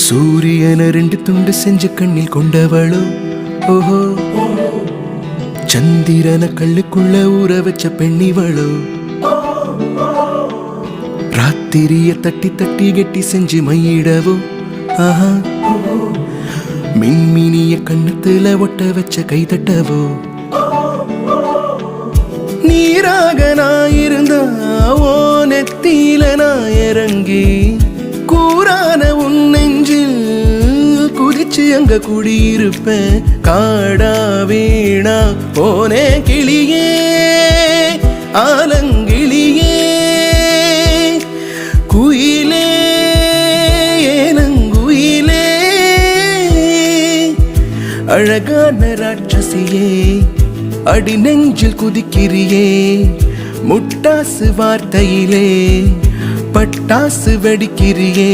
சூரியன ரெண்டு துண்டு செஞ்சு கண்ணில் கொண்டவளோ ஓஹோ, சந்திரன கல்லுக்குள்ள ஊற வச்ச பெண்ணிவளோ, ராத்திரிய தட்டி தட்டி கெட்டி செஞ்சு மையிடவோ ஆஹா, மின்மினிய கண்ணத்துல ஒட்ட வச்ச கை தட்டவோ, நீராக நான் இருந்தா ஓ நெத்தியில நான் இறங்கி கூறான உன் நெஞ்சில் குதிச்சு அங்க குடியிருப்பேன். காடா வீணா போனே கிளியே ஆலங்கிளியே குயிலே ஏனங்குயிலே, அழகான ராட்சசியே அடி நெஞ்சில் குதிக்கிறியே, முட்டாசு வார்த்தையிலே பட்டாசு வெடிக்கிறியே.